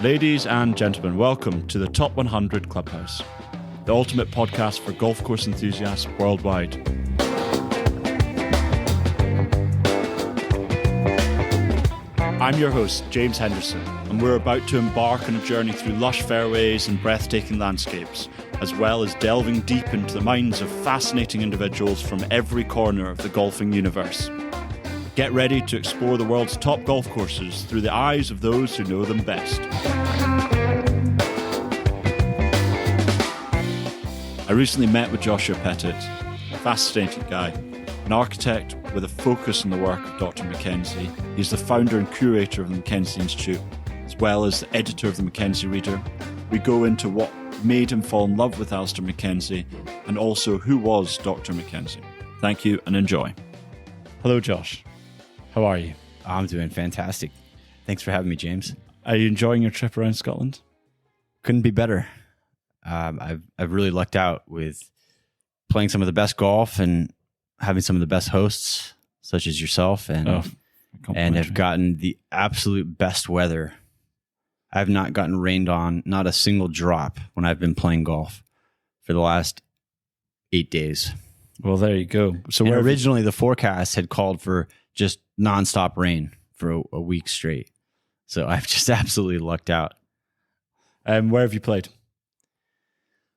Ladies and gentlemen, welcome to the Top 100 Clubhouse, the ultimate podcast for golf course enthusiasts worldwide. I'm your host, James Henderson, and we're about to embark on a journey through lush fairways and breathtaking landscapes, as well as delving deep into the minds of fascinating individuals from every corner of the golfing universe. Get ready to explore the world's top golf courses through the eyes of those who know them best. I recently met with Joshua Pettit, a fascinating guy, an architect with a focus on the work of Dr. MacKenzie. He's the founder and curator of the MacKenzie Institute, as well as the editor of the MacKenzie Reader. We go into what made him fall in love with Alister MacKenzie, and also who was Dr. MacKenzie. Thank you and enjoy. Hello, Josh. How are you? I'm doing fantastic. Thanks for having me, James. Are you enjoying your trip around Scotland? Couldn't be better. I've really lucked out with playing some of the best golf and having some of the best hosts, such as yourself, and have gotten the absolute best weather. I've not gotten rained on, not a single drop, when I've been playing golf for the last 8 days. Well, there you go. So originally the forecast had called for just nonstop rain for a week straight. So I've just absolutely lucked out. Where have you played?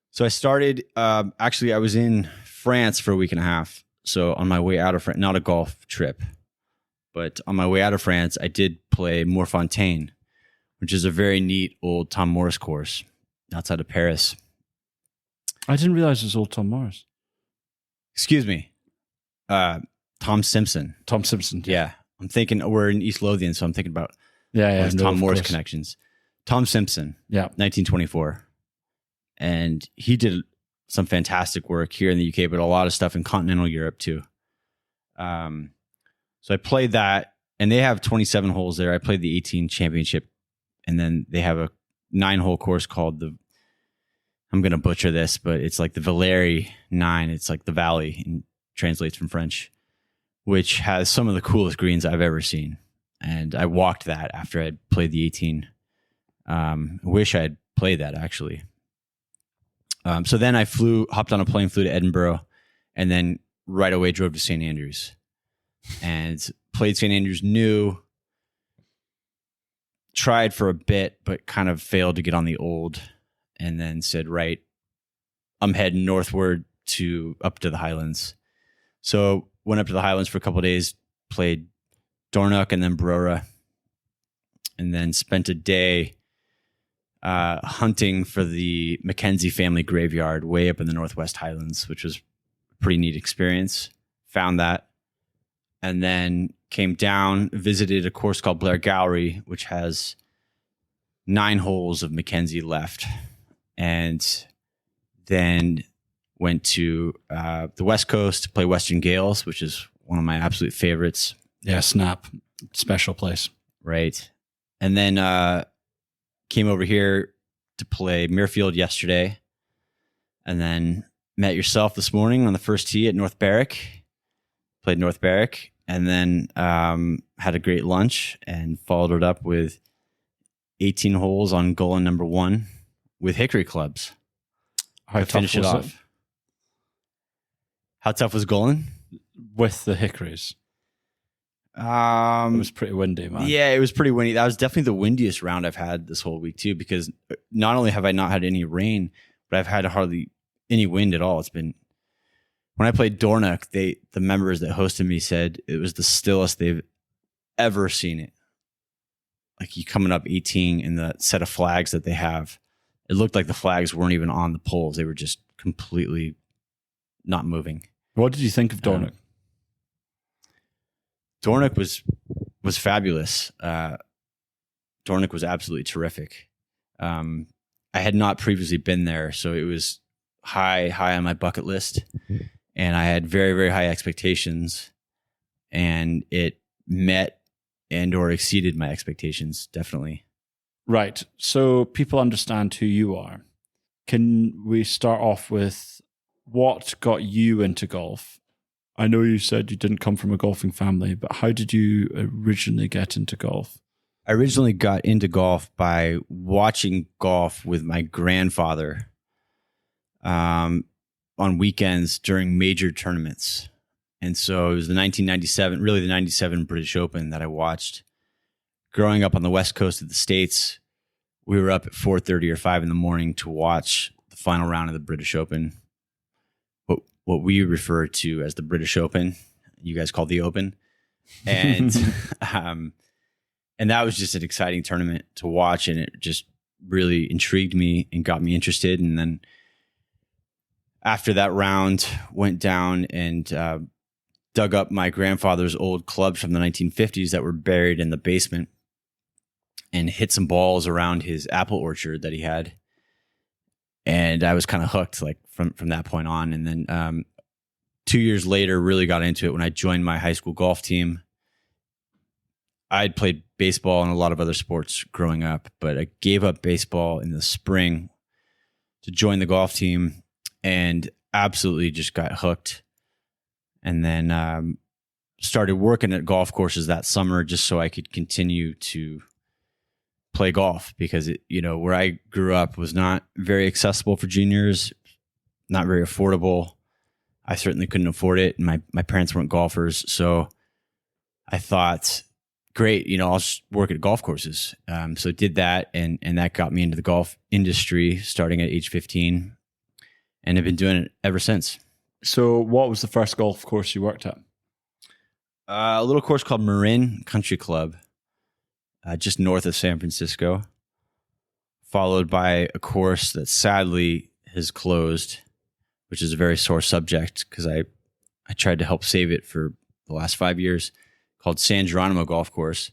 So I started, actually I was in France for a week and a half. So on my way out of France, not a golf trip, but on my way out of France, I did play Montfontaine, which is a very neat old Tom Morris course outside of Paris. I didn't realize it was old Tom Morris. Excuse me. Tom Simpson. Tom Simpson. Yeah. I'm thinking we're in East Lothian, so I'm thinking about Tom Morris connections. Tom Simpson. Yeah. 1924. And he did some fantastic work here in the UK, but a lot of stuff in continental Europe too. So I played that, and they have 27 holes there. I played the 18 championship, and then they have a 9-hole course called I'm going to butcher this, but it's like the Valerie 9. It's like the Valley, and translates from French, which has some of the coolest greens I've ever seen. And I walked that after I'd played the 18. I wish I'd played that actually. So then I hopped on a plane, flew to Edinburgh, and then right away drove to St. Andrews and played St. Andrews new, tried for a bit, but kind of failed to get on the old, and then said, right, I'm heading northward up to the Highlands. So went up to the Highlands for a couple of days, played Dornoch and then Brora, and then spent a day hunting for the MacKenzie family graveyard way up in the Northwest Highlands, which was a pretty neat experience. Found that. And then came down, visited a course called Blair Gallery, which has 9 holes of MacKenzie left. And then went to the West Coast to play Western Gales, which is one of my absolute favorites. Yeah, Snap. Special place. Right. And then came over here to play Muirfield yesterday, and then met yourself this morning on the first tee at North Berwick. Played North Berwick, and then had a great lunch and followed it up with 18 holes on Golan number 1 with hickory clubs. How tough was it? How tough was Golan? With the hickories. It was pretty windy, man. Yeah, it was pretty windy. That was definitely the windiest round I've had this whole week too, because not only have I not had any rain, but I've had hardly any wind at all. It's been, when I played Dornoch, the members that hosted me said it was the stillest they've ever seen it. Like, you coming up 18 in the set of flags that they have, it looked like the flags weren't even on the poles. They were just completely not moving. What did you think of Dornoch? Dornoch was fabulous. Dornoch was absolutely terrific. I had not previously been there, so it was high on my bucket list, and I had very, very high expectations, and it met and or exceeded my expectations, definitely. Right. So people understand who you are. Can we start off with what got you into golf? I know you said you didn't come from a golfing family, but how did you originally get into golf? I originally got into golf by watching golf with my grandfather on weekends during major tournaments. And so it was the 1997, really the 97 British Open that I watched. Growing up on the West Coast of the States, we were up at 4:30 or 5 in the morning to watch the final round of the British Open. What we refer to as the British Open, you guys call the Open. And and that was just an exciting tournament to watch, and it just really intrigued me and got me interested. And then after that round, went down and dug up my grandfather's old clubs from the 1950s that were buried in the basement and hit some balls around his apple orchard that he had. And I was kind of hooked like from that point on. And then 2 years later, really got into it when I joined my high school golf team. I'd played baseball and a lot of other sports growing up, but I gave up baseball in the spring to join the golf team and absolutely just got hooked. And then started working at golf courses that summer just so I could continue to play golf, because where I grew up was not very accessible for juniors, not very affordable. I certainly couldn't afford it, and my parents weren't golfers, so I thought, great, I'll just work at golf courses. So did that, and that got me into the golf industry starting at age 15, and have been doing it ever since. So what was the first golf course you worked at? A little course called Marin Country Club, just north of San Francisco, followed by a course that sadly has closed, which is a very sore subject because I tried to help save it for the last 5 years, called San Geronimo Golf Course.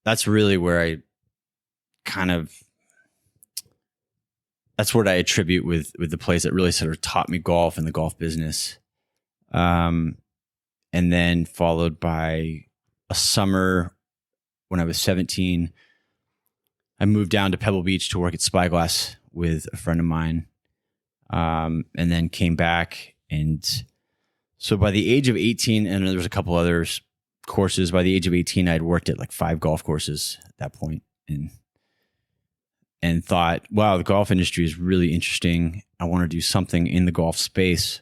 That's really where I that's what I attribute with the place that really sort of taught me golf and the golf business. And then followed by a summer when I was 17, I moved down to Pebble Beach to work at Spyglass with a friend of mine. And then came back. And so by the age of 18, and there was a couple other courses, by the age of 18, I'd worked at like 5 golf courses at that point, and thought, wow, the golf industry is really interesting. I want to do something in the golf space.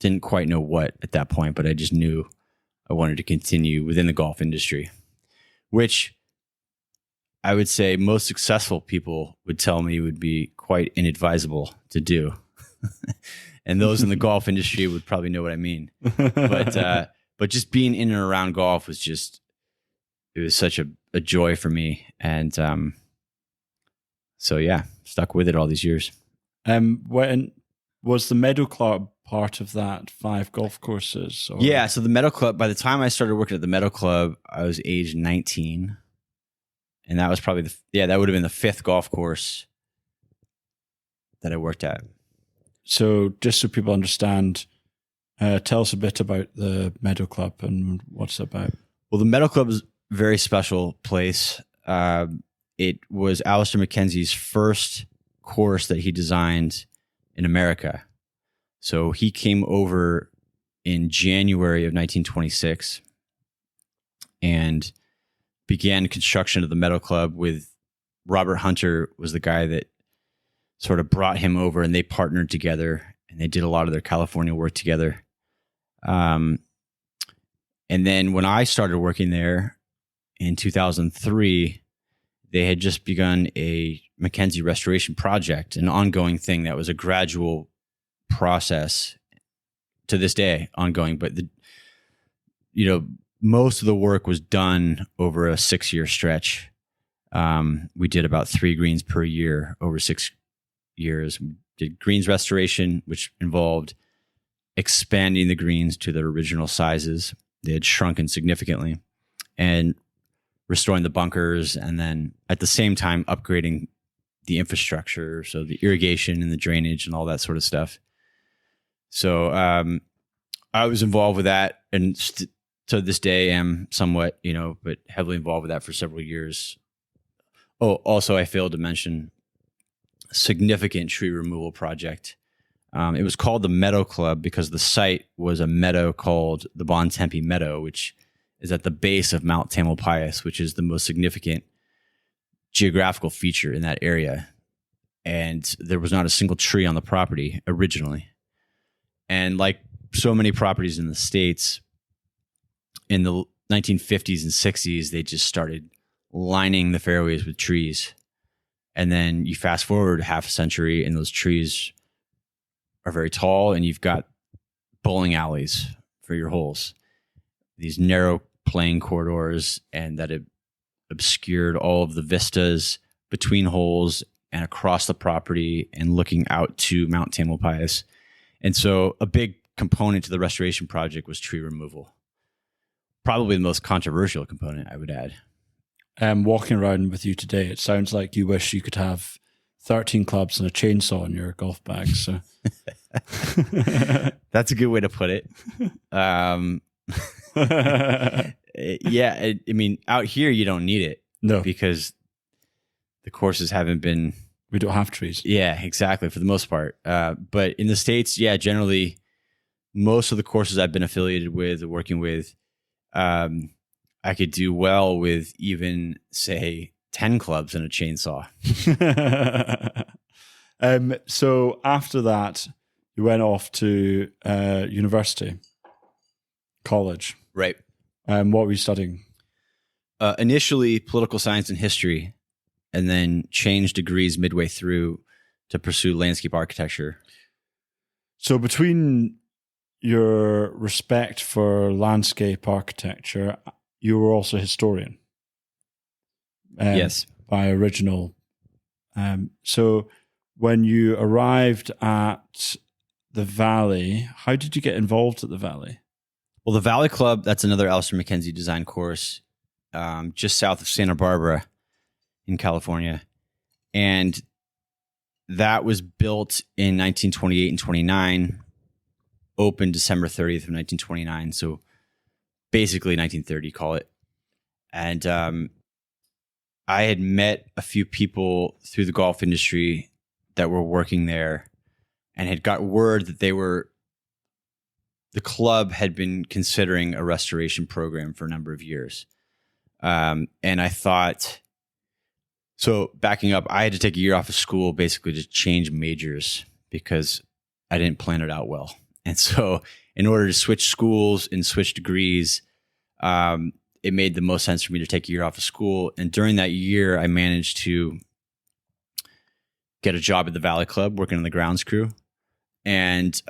Didn't quite know what at that point, but I just knew I wanted to continue within the golf industry, which I would say most successful people would tell me would be quite inadvisable to do. And those in the golf industry would probably know what I mean. But just being in and around golf was it was such a joy for me. And so yeah, stuck with it all these years. When was the Meadow Club part of that 5 golf courses? Or? Yeah, so the Meadow Club, by the time I started working at the Meadow Club, I was age 19. And that was probably that would have been the 5th golf course that I worked at. So just so people understand, tell us a bit about the Meadow Club and what's it about. Well, the Meadow Club is a very special place. It was Alister MacKenzie's first course that he designed in America. So he came over in January of 1926 and began construction of the Meadow Club with Robert Hunter was the guy that sort of brought him over, and they partnered together and they did a lot of their California work together. And then when I started working there in 2003, they had just begun a MacKenzie restoration project, an ongoing thing that was a gradual process to this day, ongoing. But most of the work was done over a 6-year stretch. We did about 3 greens per year over 6 years. We did greens restoration, which involved expanding the greens to their original sizes. They had shrunken significantly, and restoring the bunkers, and then at the same time upgrading the infrastructure, so the irrigation and the drainage and all that sort of stuff. So I was involved with that, and to this day am somewhat, but heavily involved with that for several years. Oh, also I failed to mention a significant tree removal project. It was called the Meadow Club because the site was a meadow called the Bontempi Meadow, which is at the base of Mount Tamalpais, which is the most significant geographical feature in that area. And there was not a single tree on the property originally. And like so many properties in the States, in the 1950s and 60s, they just started lining the fairways with trees. And then you fast forward half a century and those trees are very tall and you've got bowling alleys for your holes, these narrow playing corridors, and that have obscured all of the vistas between holes and across the property and looking out to Mount Tamalpais. And so a big component to the restoration project was tree removal. Probably the most controversial component, I would add. Walking around with you today, it sounds like you wish you could have 13 clubs and a chainsaw in your golf bag. So that's a good way to put it. Yeah, I mean, out here you don't need it. No, because the courses haven't been. We don't have trees. Yeah, exactly, for the most part. But in the States, yeah, generally, most of the courses I've been affiliated with, or working with, I could do well with even, say, 10 clubs and a chainsaw. So after that, you went off to university, college. Right. What were you studying? Initially, political science and history, and then changed degrees midway through to pursue landscape architecture. So between your respect for landscape architecture, you were also a historian. Yes. By original. So when you arrived at the Valley, how did you get involved at the Valley? Well, the Valley Club, that's another Alister MacKenzie design course, just south of Santa Barbara in California. And that was built in 1928 and 29, opened December 30th of 1929. So basically 1930, call it. And I had met a few people through the golf industry that were working there and had got word that the club had been considering a restoration program for a number of years. And I thought, so backing up, I had to take a year off of school basically to change majors because I didn't plan it out well. And so in order to switch schools and switch degrees, it made the most sense for me to take a year off of school. And during that year, I managed to get a job at the Valley Club working on the grounds crew and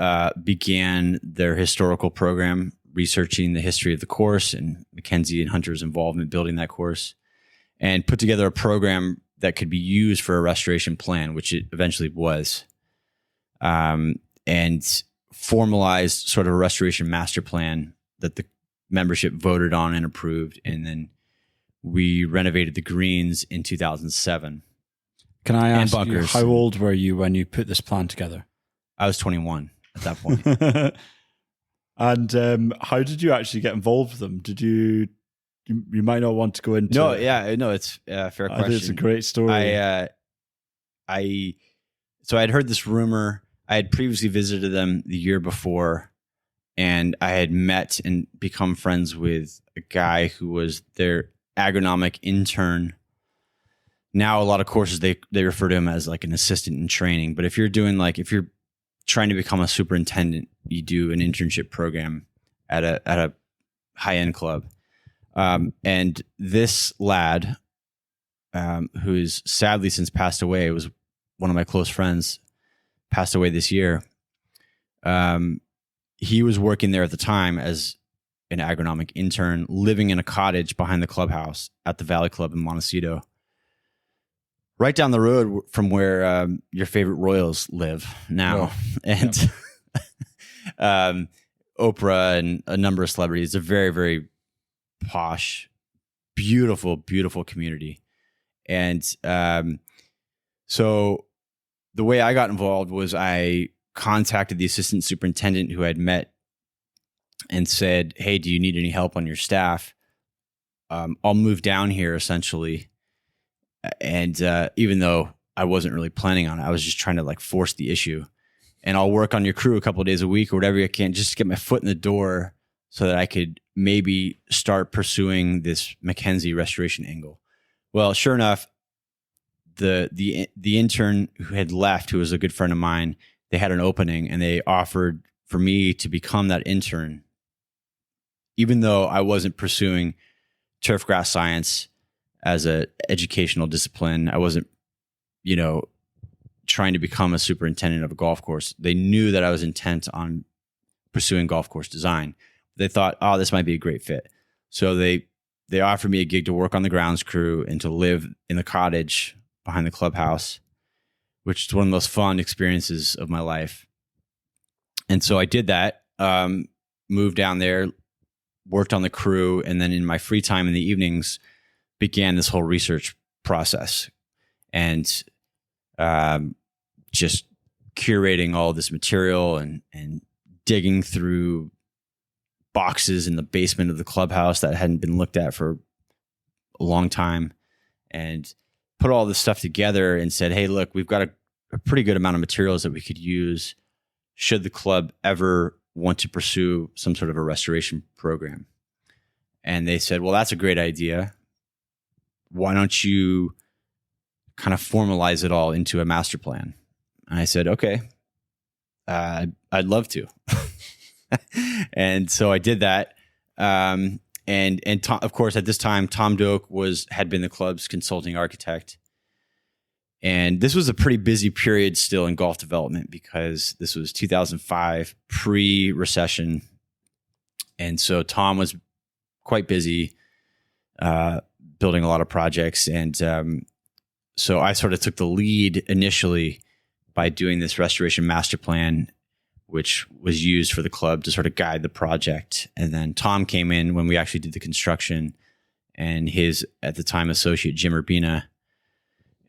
began their historical program, researching the history of the course and MacKenzie and Hunter's involvement building that course, and put together a program that could be used for a restoration plan, which it eventually was, and formalized sort of a restoration master plan that the membership voted on and approved. And then we renovated the greens in 2007. Can I ask you, how old were you when you put this plan together? I was 21 at that point. And how did you actually get involved with them? Did you might not want to go into... No, yeah, no, it's a fair question. It's a great story. So I'd heard this rumor. I had previously visited them the year before, and I had met and become friends with a guy who was their agronomic intern. Now a lot of courses, they refer to him as like an assistant in training. But if you're trying to become a superintendent, you do an internship program at a high-end club. And this lad, who is sadly since passed away, was one of my close friends, passed away this year. He was working there at the time as an agronomic intern, living in a cottage behind the clubhouse at the Valley Club in Montecito, right down the road from where your favorite Royals live now. Oh, and Oprah and a number of celebrities. It's a very, very posh, beautiful, beautiful community. And so the way I got involved was I contacted the assistant superintendent who I'd met and said, hey, do you need any help on your staff? I'll move down here essentially. And even though I wasn't really planning on it, I was just trying to like force the issue. And I'll work on your crew a couple of days a week or whatever I can just to get my foot in the door so that I could maybe start pursuing this MacKenzie restoration angle. Well, sure enough, the intern who had left, who was a good friend of mine, they had an opening and they offered for me to become that intern, even though I wasn't pursuing turf grass science as a educational discipline. I wasn't, trying to become a superintendent of a golf course. They knew that I was intent on pursuing golf course design. They thought, oh, this might be a great fit. So they offered me a gig to work on the grounds crew and to live in the cottage behind the clubhouse, which is one of the most fun experiences of my life. And so I did that, moved down there, worked on the crew, and then in my free time in the evenings began this whole research process and just curating all this material and digging through boxes in the basement of the clubhouse that hadn't been looked at for a long time, and put all this stuff together and said, hey, look, we've got a pretty good amount of materials that we could use should the club ever want to pursue some sort of a restoration program. And they said, well, that's a great idea. Why don't you kind of formalize it all into a master plan? And I said, okay, I'd love to. And so I did that. And Tom, of course, at this time, Tom Doak had been the club's consulting architect. And this was a pretty busy period still in golf development because this was 2005, pre-recession. And so Tom was quite busy building a lot of projects. And so I sort of took the lead initially by doing this restoration master plan, which was used for the club to sort of guide the project. And then Tom came in when we actually did the construction, and his, at the time, associate, Jim Urbina.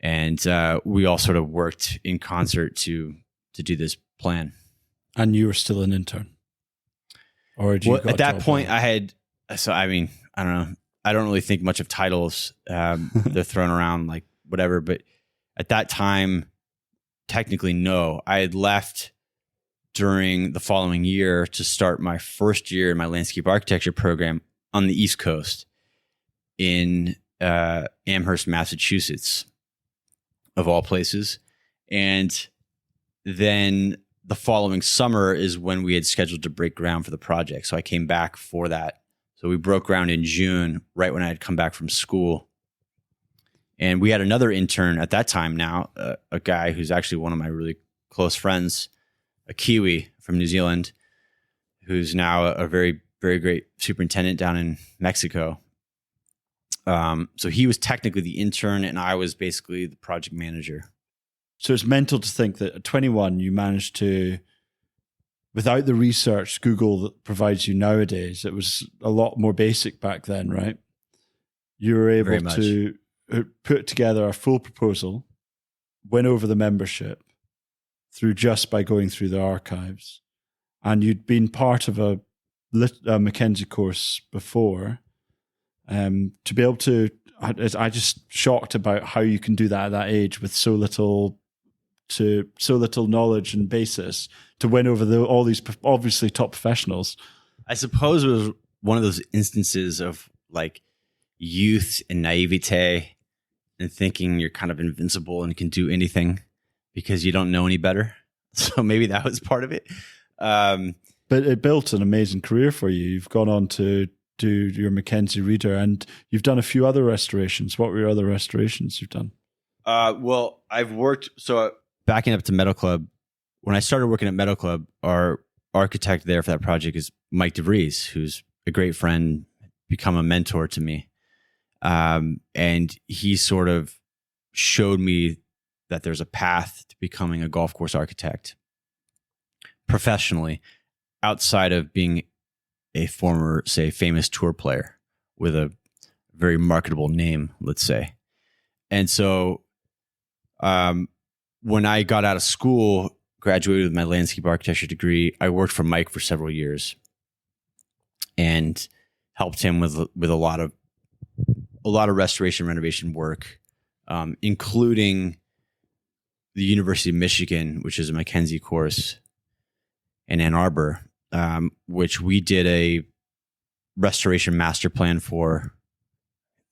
And we all sort of worked in concert to do this plan. And you were still an intern? Or did you at that point, I don't know. I don't really think much of titles. They're thrown around like whatever. But at that time, technically, no. I had left during the following year to start my first year in my landscape architecture program on the East Coast in Amherst, Massachusetts, of all places. And then the following summer is when we had scheduled to break ground for the project. So I came back for that. So we broke ground in June, right when I had come back from school. And we had another intern at that time now, a guy who's actually one of my really close friends, a Kiwi from New Zealand, who's now a very, very great superintendent down in Mexico. So he was technically the intern and I was basically the project manager. So it's mental to think that at 21, you managed to, without the research Google that provides you nowadays, it was a lot more basic back then, right? You were able to put together a full proposal, win over the membership through just by going through the archives. And you'd been part of a MacKenzie course before. To be able to, I just shocked about how you can do that at that age with so little knowledge and basis to win over all these obviously top professionals. I suppose it was one of those instances of like youth and naivete and thinking you're kind of invincible and can do anything because you don't know any better. So maybe that was part of it. But it built an amazing career for you. You've gone on to do your MacKenzie Reader, and you've done a few other restorations. What were your other restorations you've done? Well, I've worked, so backing up to Meadow Club, when I started working at Meadow Club, our architect there for that project is Mike DeVries, who's a great friend, become a mentor to me. And he sort of showed me that there's a path to becoming a golf course architect professionally, outside of being a former, say, famous tour player with a very marketable name, let's say. And so when I got out of school, graduated with my landscape architecture degree, I worked for Mike for several years and helped him with a lot of restoration renovation work, including the University of Michigan, which is a MacKenzie course in Ann Arbor, which we did restoration master plan for,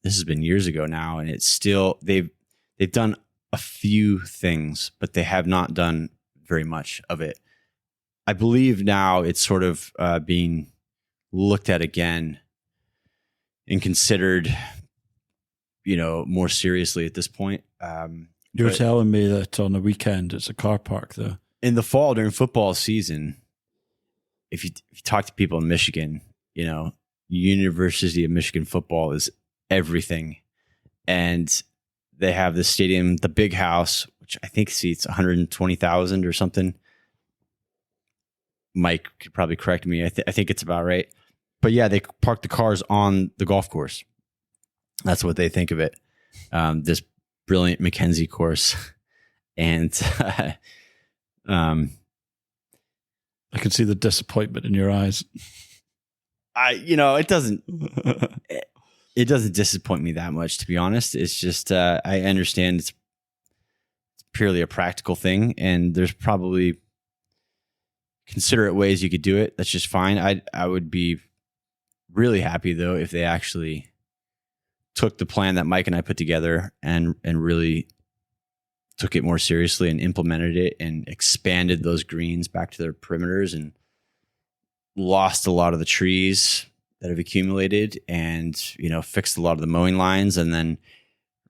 this has been years ago now, and it's still, they've done a few things, but they have not done very much of it. I believe now it's sort of being looked at again and considered, more seriously at this point. You're telling me that on the weekend it's a car park though. In the fall during football season, if you talk to people in Michigan, University of Michigan football is everything. And they have the stadium, the big house, which I think seats 120,000 or something. Mike could probably correct me. I think it's about right. But yeah, they park the cars on the golf course. That's what they think of it. This brilliant MacKenzie course. And I can see the disappointment in your eyes. It doesn't disappoint me that much, to be honest. It's just I understand it's purely a practical thing, and there's probably considerate ways you could do it. That's just fine. I would be really happy though if they actually took the plan that Mike and I put together and really took it more seriously and implemented it and expanded those greens back to their perimeters and lost a lot of the trees that have accumulated and, fixed a lot of the mowing lines and then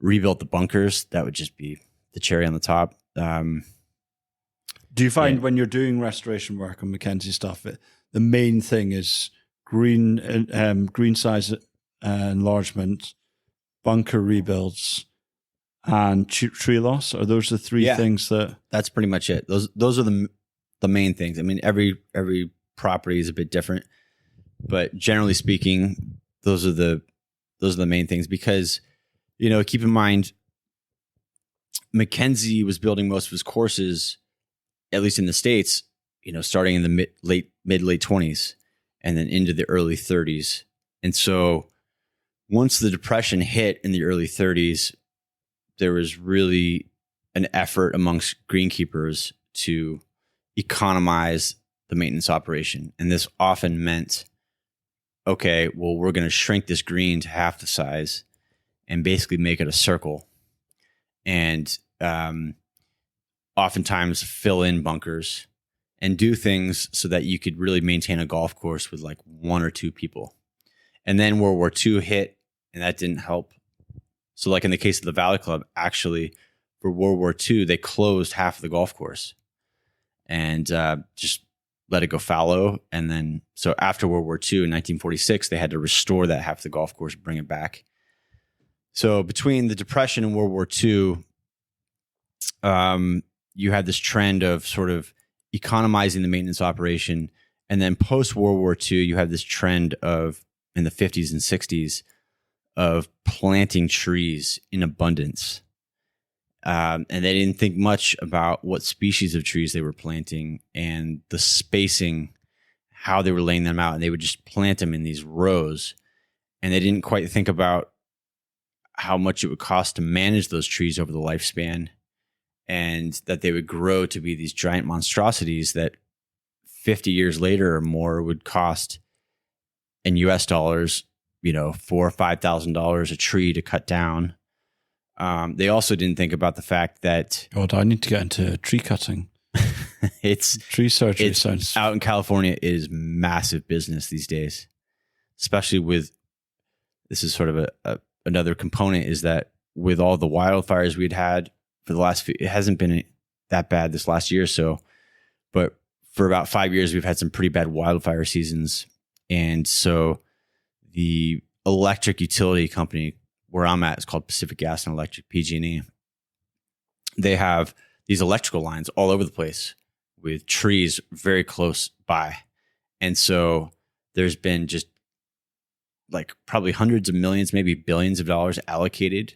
rebuilt the bunkers. That would just be the cherry on the top. Do you find when you're doing restoration work on MacKenzie stuff, the main thing is green size enlargement, bunker rebuilds, and tree loss? Are those the three things that? That's pretty much it. Those are the main things. I mean, every property is a bit different, but generally speaking, those are the main things because, keep in mind, MacKenzie was building most of his courses, at least in the States, starting in the mid late 20s and then into the early 30s. And so once the Depression hit in the early 30s, there was really an effort amongst greenkeepers to economize the maintenance operation. And this often meant, okay, well, we're going to shrink this green to half the size and basically make it a circle. And oftentimes fill in bunkers and do things so that you could really maintain a golf course with like one or two people. And then World War II hit and that didn't help. So like in the case of the Valley Club, actually for World War II, they closed half of the golf course and just let it go fallow. And then, so after World War II in 1946, they had to restore that half of the golf course, bring it back. So between the Depression and World War II, you had this trend of sort of economizing the maintenance operation. And then post World War II, you have this trend of in the 50s and 60s of planting trees in abundance. And they didn't think much about what species of trees they were planting and the spacing, how they were laying them out. And they would just plant them in these rows. And they didn't quite think about how much it would cost to manage those trees over the lifespan, and that they would grow to be these giant monstrosities that 50 years later or more would cost in US dollars, $4,000 or $5,000 a tree to cut down. They also didn't think about the fact that God, I need to get into tree cutting. Tree surgery sounds out in California is massive business these days, especially with, this is sort of another component, is that with all the wildfires we'd had for the last few, it hasn't been that bad this last year or so, but for about 5 years, we've had some pretty bad wildfire seasons. And so the electric utility company where I'm at is called Pacific Gas and Electric, PG&E. They have these electrical lines all over the place with trees very close by. And so there's been just like probably hundreds of millions, maybe billions of dollars allocated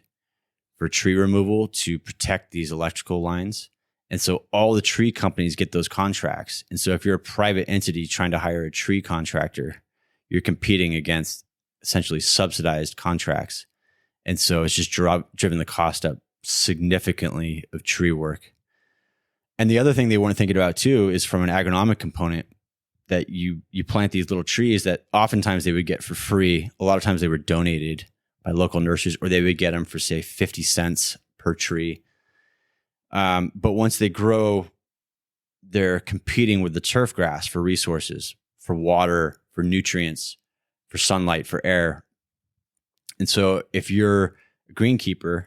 for tree removal to protect these electrical lines. And so all the tree companies get those contracts. And so if you're a private entity trying to hire a tree contractor, you're competing against essentially subsidized contracts. And so it's just driven the cost up significantly of tree work. And the other thing they weren't thinking about too is from an agronomic component. that you plant these little trees that oftentimes they would get for free. A lot of times they were donated by local nurseries, or they would get them for, say, 50 cents per tree. But once they grow, they're competing with the turf grass for resources, for water, for nutrients, for sunlight, for air. And so if you're a greenkeeper,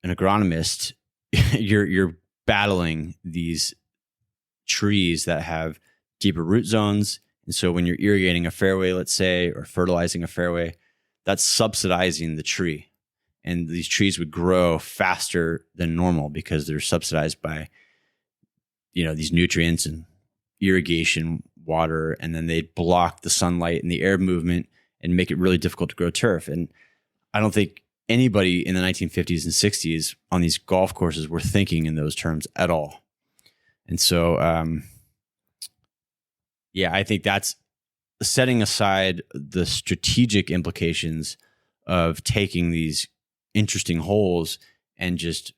an agronomist, you're battling these trees that have deeper root zones. And so when you're irrigating a fairway, let's say, or fertilizing a fairway, that's subsidizing the tree. And these trees would grow faster than normal because they're subsidized by, these nutrients and irrigation, water, and then they block the sunlight and the air movement and make it really difficult to grow turf. And I don't think anybody in the 1950s and 60s on these golf courses were thinking in those terms at all. And so, I think that's setting aside the strategic implications of taking these interesting holes and just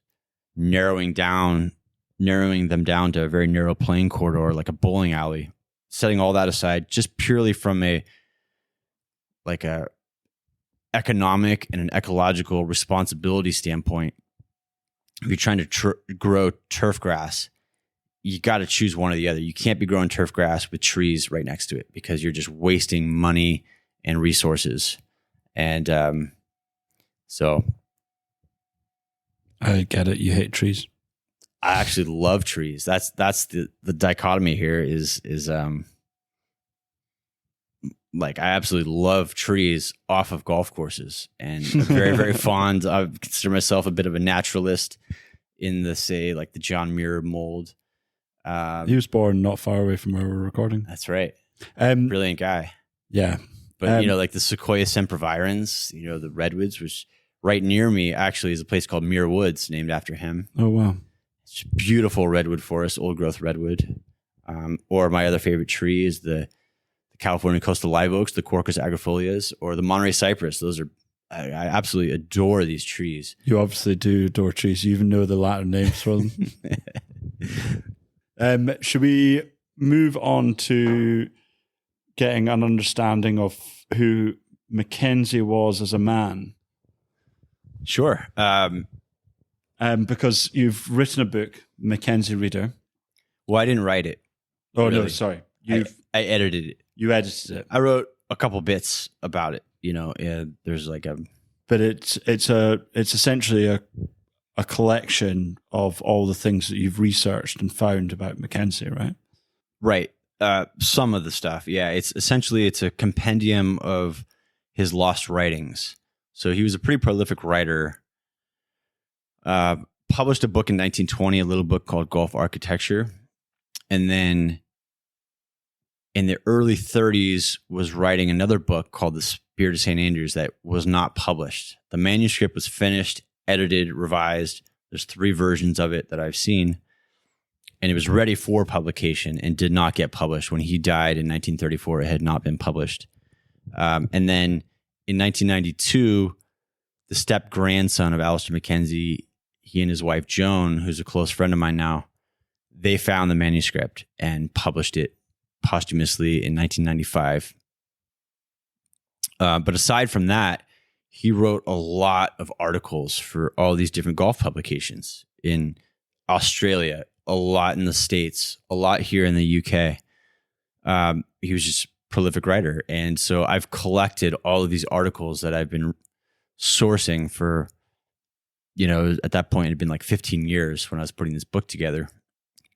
narrowing them down to a very narrow playing corridor, like a bowling alley, setting all that aside just purely from a economic and an ecological responsibility standpoint. If you're trying to grow turf grass, you got to choose one or the other. You can't be growing turf grass with trees right next to it because you're just wasting money and resources. And so I get it. You hate trees. I actually love trees. That's the dichotomy here is like I absolutely love trees off of golf courses, and I'm very, very fond. I consider myself a bit of a naturalist in the, say, like the John Muir mold. He was born not far away from where we're recording. That's right. Brilliant guy. Yeah. But, like the Sequoia sempervirens, the redwoods, which right near me actually is a place called Muir Woods named after him. Oh, wow. It's a beautiful redwood forest, old growth redwood. Or my other favorite tree is the California coastal live oaks, the Quercus agrifolias, or the Monterey cypress. Those are, I absolutely adore these trees. You obviously do adore trees. You even know the Latin names for them. Should we move on to getting an understanding of who MacKenzie was as a man? Sure. Because you've written a book, MacKenzie Reader. Well, I didn't write it. Oh, really. No, sorry. I edited it. You edited it. I wrote a couple bits about it. There's like a... But it's essentially a collection of all the things that you've researched and found about MacKenzie, right? Right. Some of the stuff. Yeah. It's a compendium of his lost writings. So he was a pretty prolific writer. Published a book in 1920, a little book called Golf Architecture. And then in the early 30s was writing another book called The Spirit of St. Andrews that was not published. The manuscript was finished, edited, revised. There's 3 versions of it that I've seen. And it was ready for publication and did not get published. When he died in 1934, it had not been published. And then in 1992, the step-grandson of Alister MacKenzie, he and his wife, Joan, who's a close friend of mine now, they found the manuscript and published it posthumously in 1995. But aside from that, he wrote a lot of articles for all these different golf publications in Australia, a lot in the States, a lot here in the UK. He was just a prolific writer. And so I've collected all of these articles that I've been sourcing for, at that point, it had been like 15 years when I was putting this book together,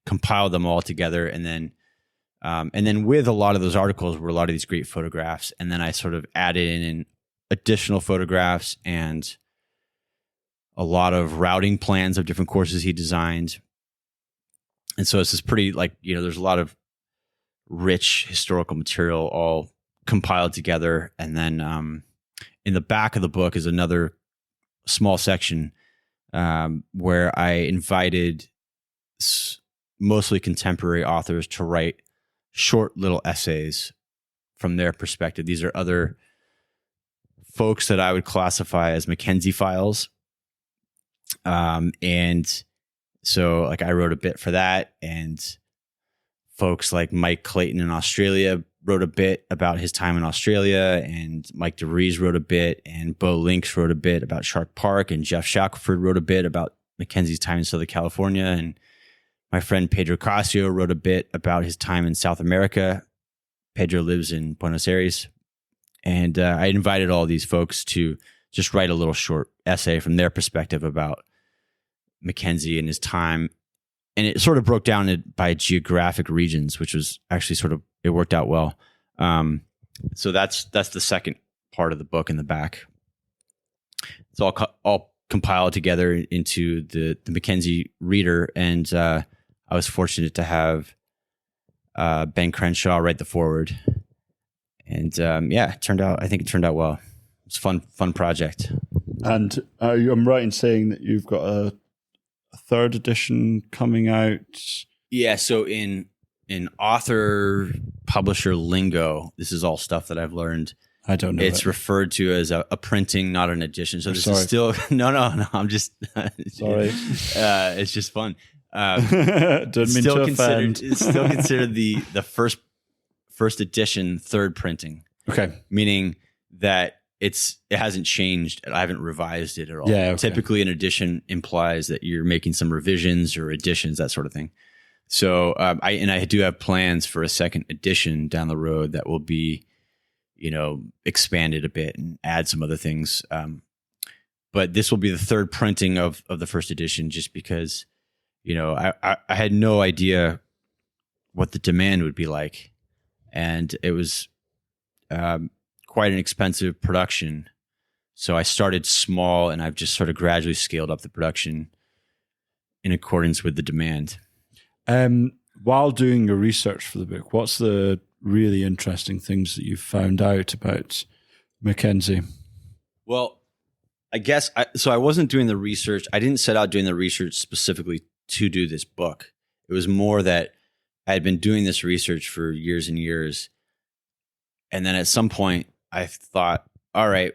compiled them all together. And then with a lot of those articles were a lot of these great photographs. And then I sort of added in additional photographs and a lot of routing plans of different courses he designed. And so it's this pretty, there's a lot of rich historical material all compiled together. And then in the back of the book is another small section where I invited mostly contemporary authors to write short little essays from their perspective. These are other folks that I would classify as MacKenzie files. And so I wrote a bit for that and folks like Mike Clayton in Australia wrote a bit about his time in Australia, and Mike DeVries wrote a bit, and Bo Links wrote a bit about Shark Park, and Jeff Shackelford wrote a bit about MacKenzie's time in Southern California, and my friend Pedro Casio wrote a bit about his time in South America. Pedro lives in Buenos Aires, and I invited all these folks to just write a little short essay from their perspective about MacKenzie and his time. And it sort of broke down by geographic regions, which was actually it worked out well. So that's the second part of the book in the back. It's all compiled together into the MacKenzie Reader. And I was fortunate to have Ben Crenshaw write the foreword. And I think it turned out well. It's a fun project. And I'm right in saying that you've got a third edition coming out. Yeah, so in author publisher lingo, this is all stuff that I've learned. I don't know. It's referred to as a printing, not an edition. So this is still no. I'm just sorry. It's just fun. Don't mean to offend. It's still considered the first edition, third printing. Okay, meaning that it hasn't changed. I haven't revised it at all. Yeah, okay. Typically, an edition implies that you're making some revisions or additions, that sort of thing. So, I do have plans for a second edition down the road that will be, expanded a bit and add some other things. But this will be the third printing of the first edition, just because, I had no idea what the demand would be like, and it was quite an expensive production. So I started small, and I've just sort of gradually scaled up the production in accordance with the demand. While doing your research for the book, what's the really interesting things that you've found out about MacKenzie? Well, I guess I wasn't doing the research. I didn't set out doing the research specifically to do this book. It was more that I had been doing this research for years and years. And then at some point I thought, all right,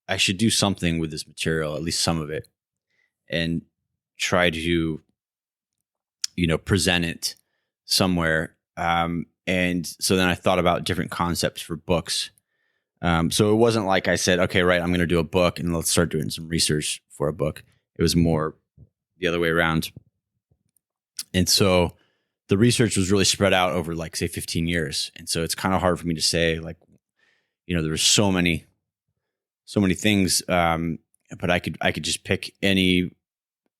I should do something with this material, at least some of it, and try to, present it somewhere. And so then I thought about different concepts for books. So it wasn't like I said, okay, right, I'm going to do a book and let's start doing some research for a book. It was more the other way around. And so the research was really spread out over, like, say, 15 years. And so it's kind of hard for me to say, like, there were so many things, but I could just pick any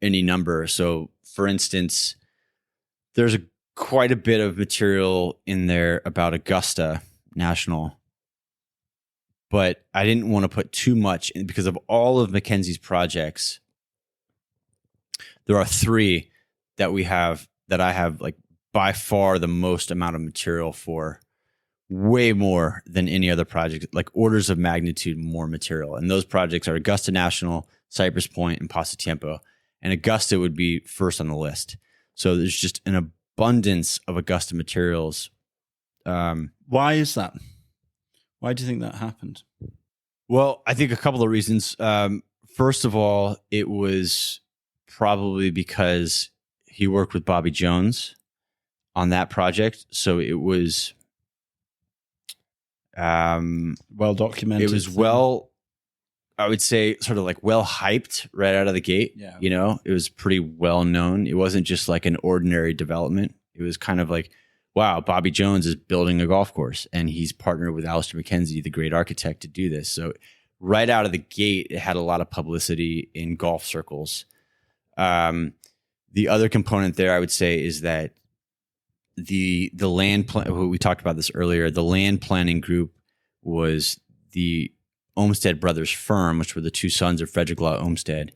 number. So, for instance, there's quite a bit of material in there about Augusta National, but I didn't want to put too much in because of all of MacKenzie's projects. There are 3 that I have like by far the most amount of material for, way more than any other project, like orders of magnitude more material. And those projects are Augusta National, Cypress Point, and Pasatiempo. And Augusta would be first on the list. So there's just an abundance of Augusta materials. Why is that? Why do you think that happened? Well, I think a couple of reasons. First of all, it was probably because he worked with Bobby Jones on that project. So it was well documented. It was I would say sort of like well hyped right out of the gate. Yeah. It was pretty well known. It wasn't just like an ordinary development. It was kind of like, wow, Bobby Jones is building a golf course and he's partnered with Alister MacKenzie, the great architect, to do this. So right out of the gate, it had a lot of publicity in golf circles. The other component there, I would say, is that the land plan, we talked about this earlier, the land planning group was the Olmsted Brothers firm, which were the 2 sons of Frederick Law Olmsted.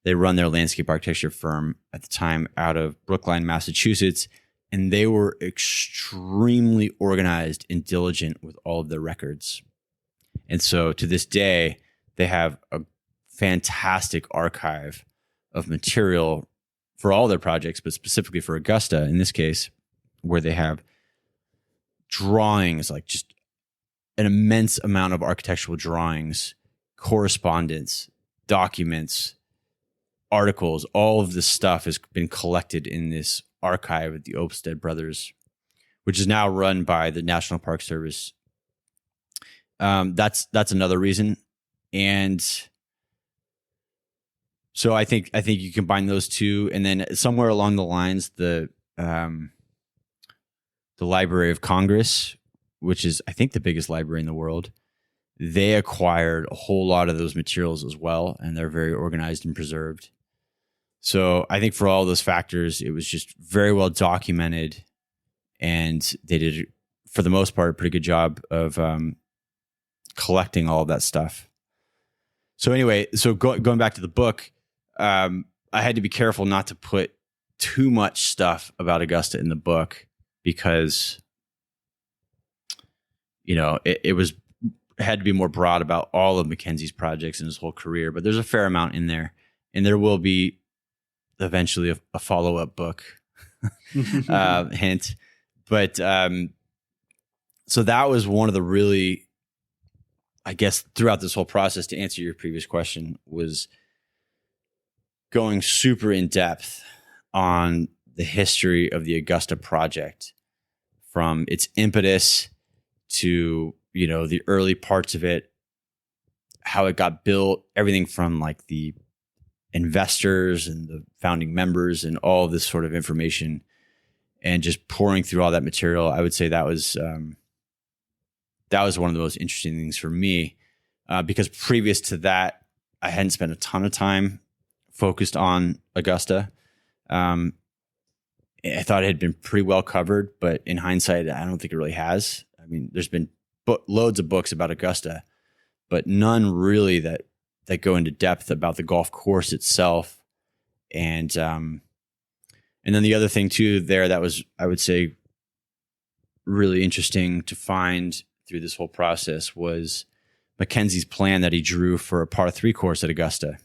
They run their landscape architecture firm at the time out of Brookline, Massachusetts, and they were extremely organized and diligent with all of their records. And so to this day, they have a fantastic archive of material for all their projects, but specifically for Augusta in this case, where they have drawings, like just an immense amount of architectural drawings, correspondence, documents, articles. All of this stuff has been collected in this archive at the Olmsted Brothers which is now run by the National Park Service. That's another reason. And so I think you combine those two, and then somewhere along the lines, the Library of Congress, which is I think the biggest library in the world, they acquired a whole lot of those materials as well, and they're very organized and preserved. So I think for all those factors, it was just very well documented, and they did, for the most part, a pretty good job of collecting all of that stuff. So anyway, going back to the book, I had to be careful not to put too much stuff about Augusta in the book because, it had to be more broad about all of MacKenzie's projects and his whole career. But there's a fair amount in there, and there will be eventually a follow-up book. Hint. But so that was one of the really, I guess, throughout this whole process, to answer your previous question, was going super in depth on the history of the Augusta project, from its impetus to, the early parts of it, how it got built, everything from like the investors and the founding members and all of this sort of information, and just pouring through all that material. I would say that was one of the most interesting things for me, because previous to that, I hadn't spent a ton of time focused on Augusta. I thought it had been pretty well covered, but in hindsight, I don't think it really has. I mean, there's been loads of books about Augusta, but none really that go into depth about the golf course itself. And then the other thing too there that was, I would say, really interesting to find through this whole process was MacKenzie's plan that he drew for a par 3 course at Augusta,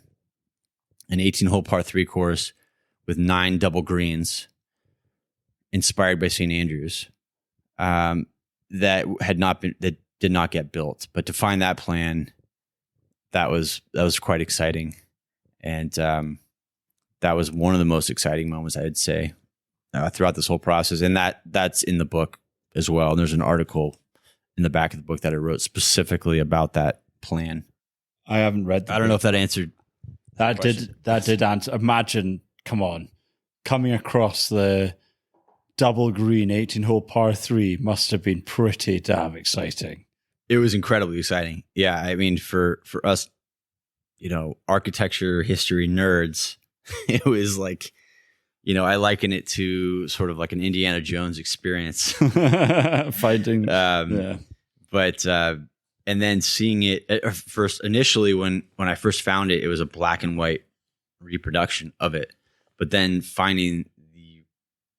an 18-hole par 3 course with 9 double greens, inspired by St. Andrews, that did not get built. But to find that plan, that was quite exciting, and that was one of the most exciting moments, I'd say, throughout this whole process. And that's in the book as well. And there's an article in the back of the book that I wrote specifically about that plan. I haven't read that. I don't know if that answered that. Did answer. Imagine, come on, coming across the double green 18-hole par 3 must have been pretty damn exciting. It was incredibly exciting. Yeah, I mean, for us, architecture, history nerds, it was like, I liken it to sort of like an Indiana Jones experience. Finding, yeah. But and then seeing it first, initially when I first found it, it was a black and white reproduction of it. But then finding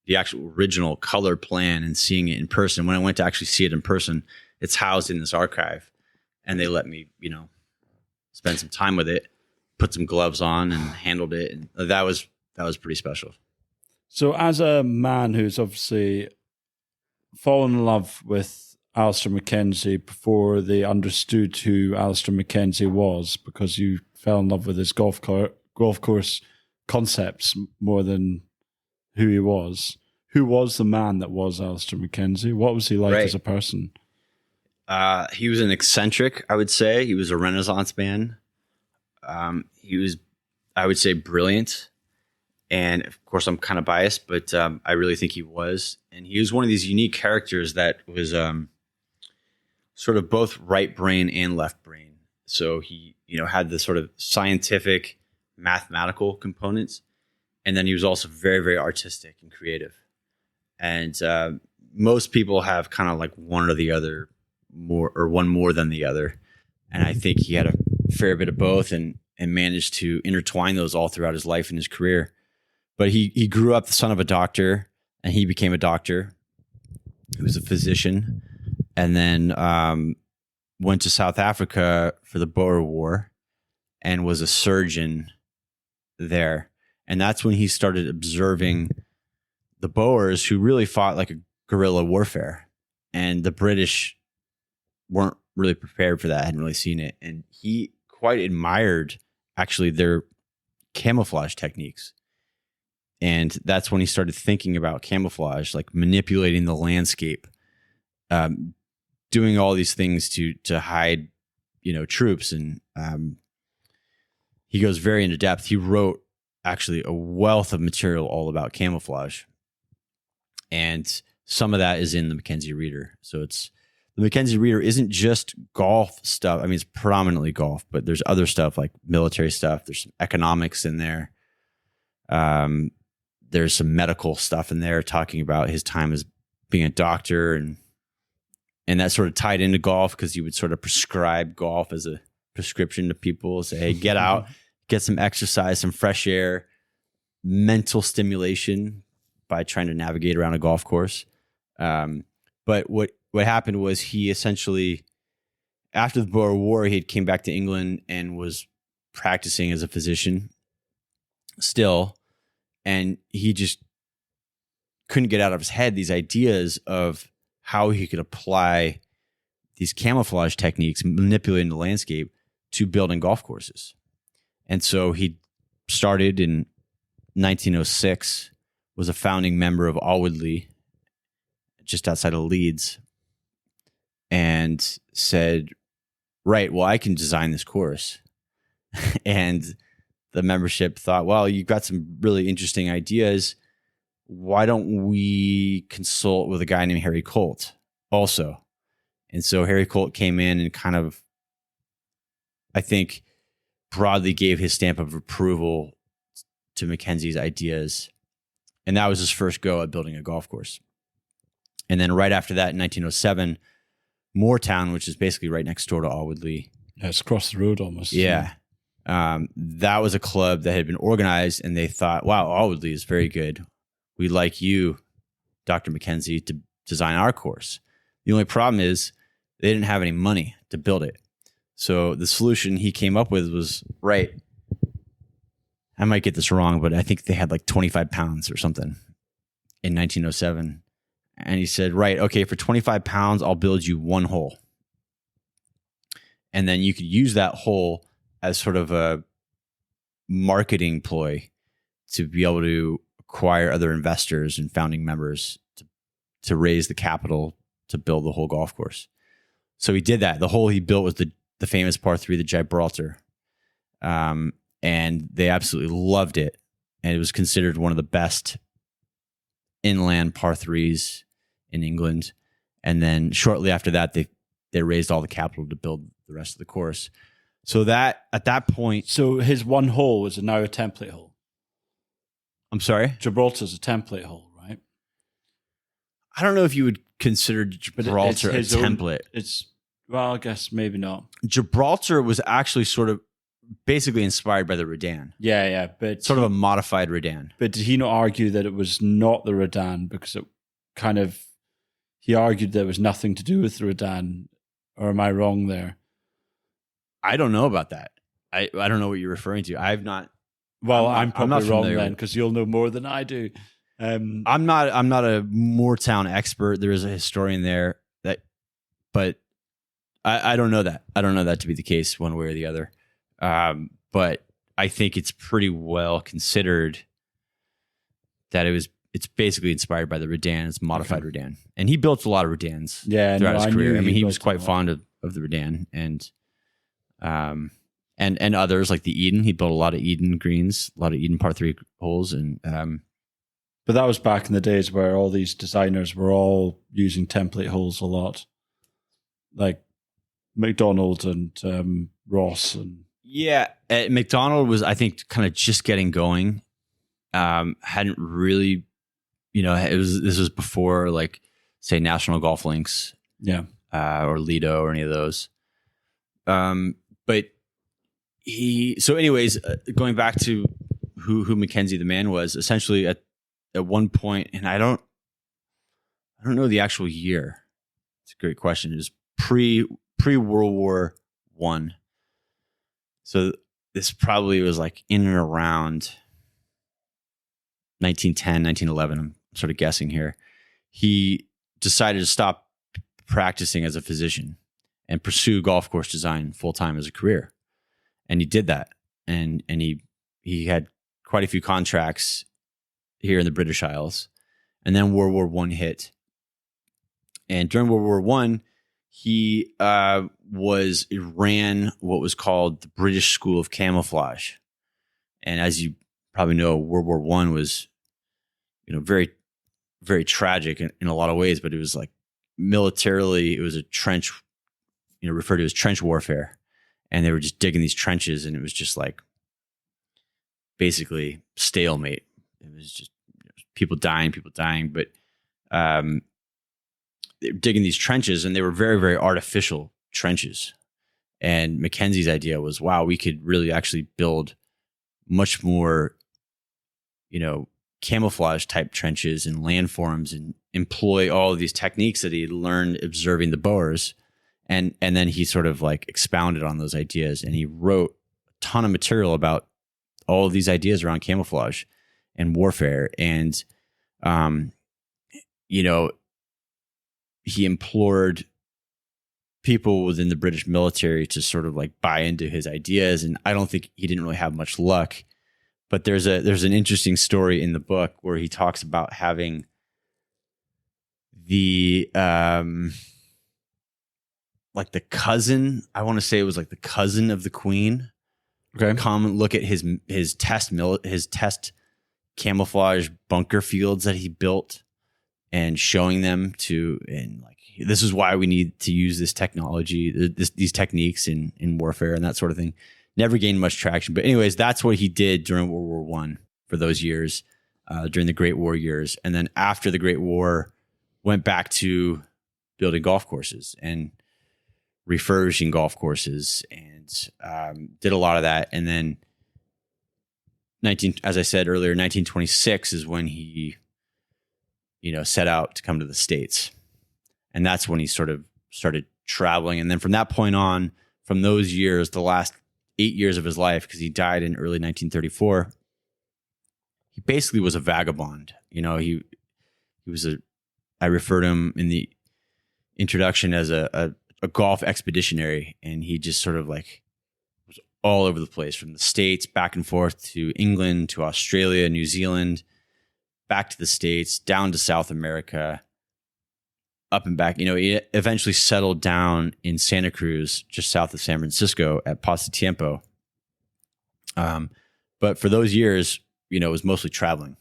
the actual original color plan and seeing it in person, when I went to actually see it in person, it's housed in this archive, and they let me, spend some time with it, put some gloves on, and handled it, and that was pretty special. So, as a man who's obviously fallen in love with Alister MacKenzie before they understood who Alister MacKenzie was, because you fell in love with his golf course concepts more than who he was. Who was the man that was Alister MacKenzie? What was he like as a person? He was an eccentric, I would say. He was a Renaissance man. He was, I would say, brilliant. And of course, I'm kind of biased, but I really think he was. And he was one of these unique characters that was sort of both right brain and left brain. So he, had the sort of scientific, mathematical components. And then he was also very, very artistic and creative. And most people have kind of like one or the other, one more than the other. And I think he had a fair bit of both and managed to intertwine those all throughout his life and his career. But he grew up the son of a doctor, and he became a doctor. He was a physician, and then went to South Africa for the Boer War and was a surgeon there. And that's when he started observing the Boers, who really fought like a guerrilla warfare. And the British weren't really prepared for that, hadn't really seen it. And he quite admired actually their camouflage techniques. And that's when he started thinking about camouflage, like manipulating the landscape, doing all these things to hide, troops. And he goes very into depth. He wrote actually a wealth of material all about camouflage. And some of that is in the MacKenzie Reader. So the MacKenzie Reader isn't just golf stuff. I mean, it's predominantly golf, but there's other stuff like military stuff. There's some economics in there. There's some medical stuff in there talking about his time as being a doctor, and that sort of tied into golf because you would sort of prescribe golf as a prescription to people. Say, hey, get out, get some exercise, some fresh air, mental stimulation by trying to navigate around a golf course. But what happened was he essentially, after the Boer War, he came back to England and was practicing as a physician still. And he just couldn't get out of his head these ideas of how he could apply these camouflage techniques, manipulating the landscape to building golf courses. And so he started in 1906, was a founding member of Alwoodley, just outside of Leeds, and said, right, well, I can design this course. And the membership thought, well, you've got some really interesting ideas. Why don't we consult with a guy named Harry Colt also? And so Harry Colt came in and kind of, I think, broadly gave his stamp of approval to MacKenzie's ideas. And that was his first go at building a golf course. And then right after that, in 1907, Moortown, which is basically right next door to Alwoodley. Yeah, it's across the road almost. Yeah. That was a club that had been organized, and they thought, wow, Alwoodley is very good. We'd like you, Dr. MacKenzie, to design our course. The only problem is they didn't have any money to build it. So the solution he came up with was, right, I might get this wrong, but I think they had like 25 pounds or something in 1907. And he said, right, okay, for 25 pounds, I'll build you one hole. And then you could use that hole as sort of a marketing ploy to be able to acquire other investors and founding members to raise the capital to build the whole golf course. So he did that. The hole he built was the famous par 3, the Gibraltar. And they absolutely loved it. And it was considered one of the best inland par 3s in England. And then shortly after that, they raised all the capital to build the rest of the course. So that at that point, so his one hole is now a template hole. I'm sorry? Gibraltar's a template hole, right? I don't know if you would consider Gibraltar a template. Well, I guess maybe not. Gibraltar was actually sort of basically inspired by the Redan. Yeah, but sort of a modified Redan. But did he not argue that it was not the Redan because it kind of, he argued there was nothing to do with the Redan, or am I wrong there? I don't know about that. I don't know what you're referring to. I've not. Well, I'm probably wrong then, because you'll know more than I do. I'm not a Moortown expert. There is a historian there but I don't know that. I don't know that to be the case one way or the other. But I think it's pretty well considered that it's basically inspired by the Redan. It's modified Redan, and he built a lot of Redans throughout his career. I mean, he was quite fond of the Redan, and others like the Eden. He built a lot of Eden greens, a lot of Eden par 3 holes, and but that was back in the days where all these designers were all using template holes a lot, like McDonald and Ross and McDonald was, I think, kind of just getting going. Hadn't really, this was before, like, say, National Golf Links, or Lido or any of those. But going back to who MacKenzie the man was, essentially at one point, and I don't know the actual year. It's a great question. It was pre World War I. So this probably was like in and around 1910, 1911. I'm sort of guessing here. He decided to stop practicing as a physician and pursue golf course design full time as a career. And he did that. And he had quite a few contracts here in the British Isles. And then World War One hit. And during World War One, he ran what was called the British School of Camouflage. And as you probably know, World War One was, very, very tragic in a lot of ways, but it was like militarily, it was a trench, referred to as trench warfare. And they were just digging these trenches, and it was just like basically stalemate. It was just people dying. But they were digging these trenches, and they were very, very artificial trenches. And MacKenzie's idea was, wow, we could really actually build much more, camouflage type trenches and landforms, and employ all of these techniques that he learned observing the Boers. And then he sort of like expounded on those ideas, and he wrote a ton of material about all of these ideas around camouflage and warfare. And, he implored people within the British military to sort of like buy into his ideas. And I don't think he didn't really have much luck, but there's an interesting story in the book where he talks about having the, like the cousin, I want to say it was like the cousin of the Queen, come and look at his test camouflage bunker fields that he built, and showing them and like, this is why we need to use this technology, these techniques in warfare and that sort of thing. Never gained much traction, but anyways, that's what he did during World War One for those years, during the Great War years, and then after the Great War, went back to building golf courses and refurbishing golf courses, and did a lot of that. And then as I said earlier, 1926 is when he, set out to come to the States. And that's when he sort of started traveling. And then from that point on, from those years, the last 8 years of his life, because he died in early 1934, he basically was a vagabond. He was I refer to him in the introduction as a golf expeditionary, and he just sort of like was all over the place, from the States back and forth to England, to Australia, New Zealand, back to the States, down to South America, up and back. He eventually settled down in Santa Cruz, just south of San Francisco, at Pasatiempo. But for those years, it was mostly traveling.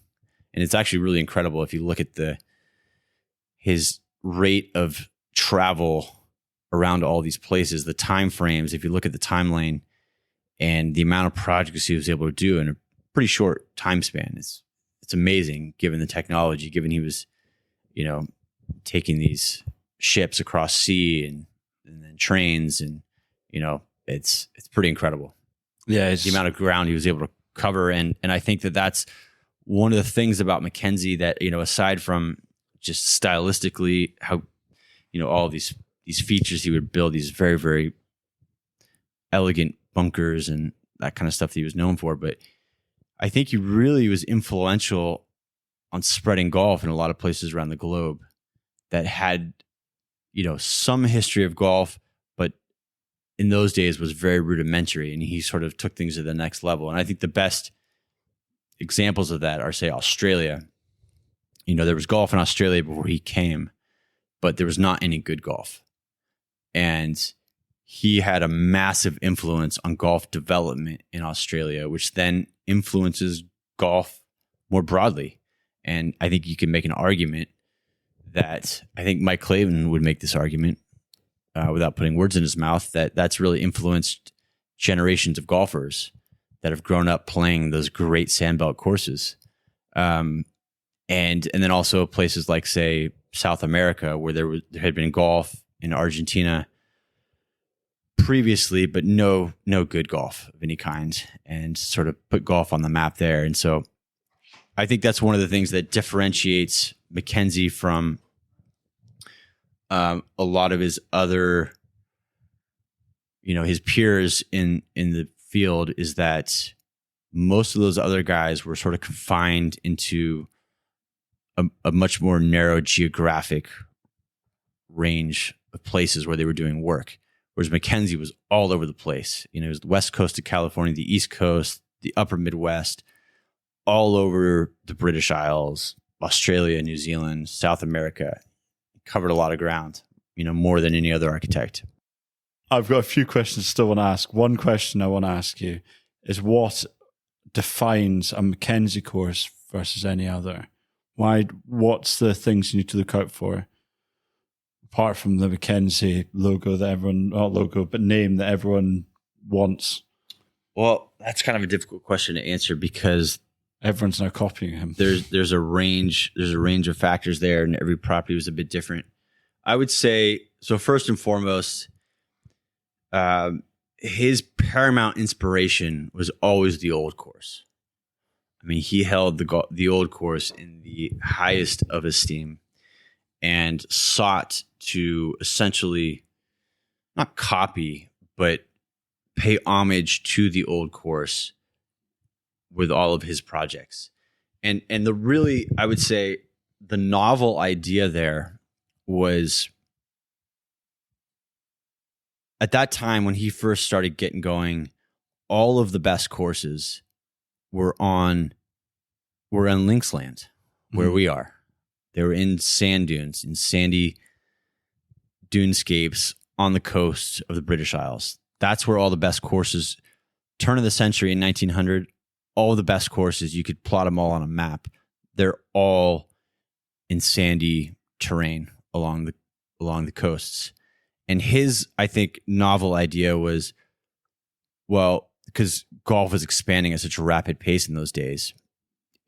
And it's actually really incredible if you look at his rate of travel around all these places, the time frames. If you look at the timeline and the amount of projects he was able to do in a pretty short time span, it's amazing, given the technology, given he was, taking these ships across sea and then trains, and, it's pretty incredible. Yeah. The amount of ground he was able to cover. And I think that's one of the things about MacKenzie that, aside from just stylistically, how, all these features he would build, these very, very elegant bunkers and that kind of stuff that he was known for. But I think he really was influential on spreading golf in a lot of places around the globe that had, some history of golf, but in those days was very rudimentary, and he sort of took things to the next level. And I think the best examples of that are, say, Australia. There was golf in Australia before he came, but there was not any good golf. And he had a massive influence on golf development in Australia, which then influences golf more broadly. And I think you can make an argument that, I think Mike Clavin would make this argument, without putting words in his mouth, that's really influenced generations of golfers that have grown up playing those great sandbelt courses. And then also places like, say, South America, where there had been golf in Argentina previously, but no good golf of any kind, and sort of put golf on the map there. And so I think that's one of the things that differentiates MacKenzie from a lot of his other, his peers in the field, is that most of those other guys were sort of confined into a much more narrow geographic range of places where they were doing work. Whereas MacKenzie was all over the place. It was the West Coast of California, the East Coast, the upper Midwest, all over the British Isles, Australia, New Zealand, South America. Covered a lot of ground, more than any other architect. I've got a few questions still want to ask. One question I want to ask you is what defines a MacKenzie course versus any other? What's the things you need to look out for? Apart from the MacKenzie logo that everyone, not logo, but name that everyone wants. Well, that's kind of a difficult question to answer because everyone's now copying him. There's a range of factors there, and every property was a bit different. I would say, so first and foremost, his paramount inspiration was always the old course. I mean, he held the old course in the highest of esteem and sought to essentially not copy, but pay homage to the old course with all of his projects. And the really, I would say, the novel idea there was at that time when he first started getting going, all of the best courses were on Linksland, where we are. They were in sand dunes, in sandy dunescapes on the coast of the British Isles. That's where all the best courses, turn of the century in 1900, all the best courses, you could plot them all on a map. They're all in sandy terrain along the coasts. And his, I think, novel idea was, well, because golf was expanding at such a rapid pace in those days,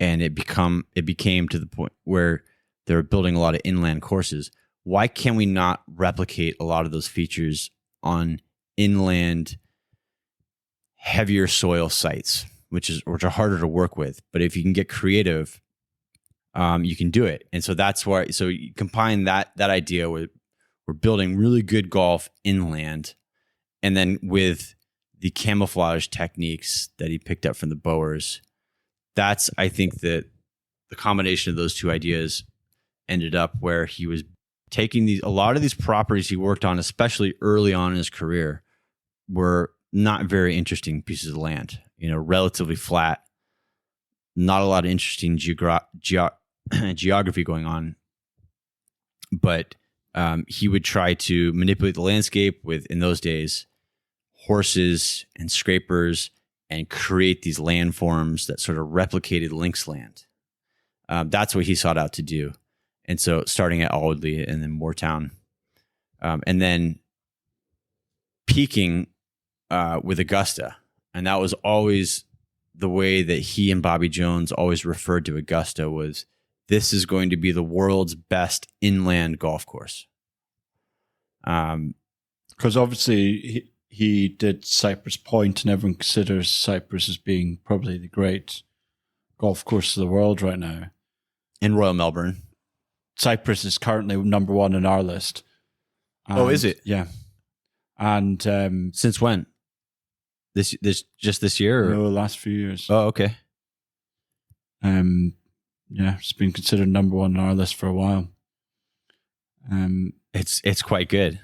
and it became to the point where they were building a lot of inland courses. Why can we not replicate a lot of those features on inland, heavier soil sites, which are harder to work with? But if you can get creative, you can do it. And so that's why. So you combine that idea with we're building really good golf inland, and then with the camouflage techniques that he picked up from the Boers. That's, I think, that the combination of those two ideas ended up where he was taking a lot of these properties he worked on, especially early on in his career, were not very interesting pieces of land, relatively flat, not a lot of interesting geography going on. But he would try to manipulate the landscape with, in those days, horses and scrapers, and create these landforms that sort of replicated Linksland. That's what he sought out to do. And so starting at Audley and then Moortown, and then peaking with Augusta. And that was always the way that he and Bobby Jones always referred to Augusta was, this is going to be the world's best inland golf course. Because obviously he did Cypress Point, and everyone considers Cypress as being probably the great golf course of the world right now. In Royal Melbourne. Cypress is currently number one in our list. Oh, is it? Yeah. And since when? This year? Or? No, last few years. Oh, okay. Yeah, it's been considered number one on our list for a while. It's quite good.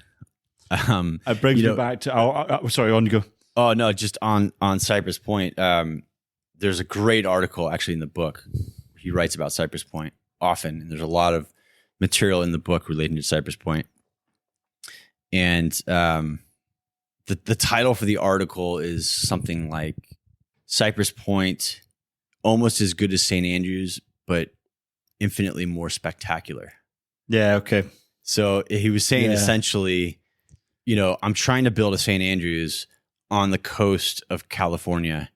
It brings me back to. Sorry, on you go. Oh no, just on Cypress Point. There's a great article actually in the book. He writes about Cypress Point often, and there's a lot of material in the book relating to Cypress Point. And the title for the article is something like Cypress Point, almost as good as St. Andrews, but infinitely more spectacular. Yeah, okay. So he was saying essentially, I'm trying to build a St. Andrews on the coast of California,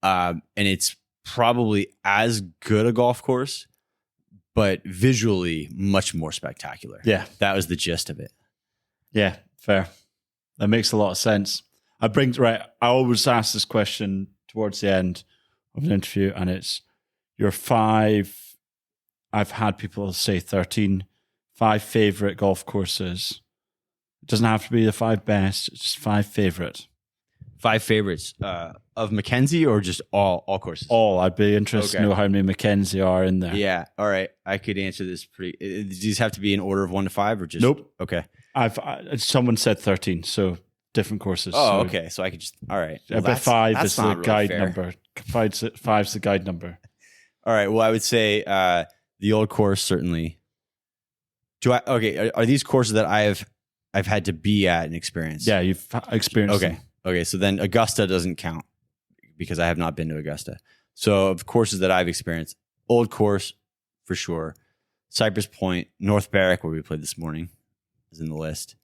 and it's probably as good a golf course, but visually much more spectacular. Yeah. That was the gist of it. Yeah, fair. That makes a lot of sense. I always ask this question towards the end of an interview, and it's your 5, I've had people say 13, 5 favorite golf courses. It doesn't have to be the 5 best, it's just 5 favorite. 5 favorites of MacKenzie, or just all courses? All. I'd be interested to know how many MacKenzie are in there. Yeah. All right. I could answer this pretty. Do these have to be in order of 1 to 5 or just? Nope. Okay. Someone said 13, so different courses. Oh, So okay. So I could just, all right. Well, but five that's is the not really guide fair. number. Five's the guide number. All right. Well, I would say the old course, certainly. Are these courses that I've had to be at and experience? Yeah, you've experienced them. Okay. So then Augusta doesn't count because I have not been to Augusta. So of courses that I've experienced, old course for sure. Cypress Point, North Barrack, where we played this morning, is in the list.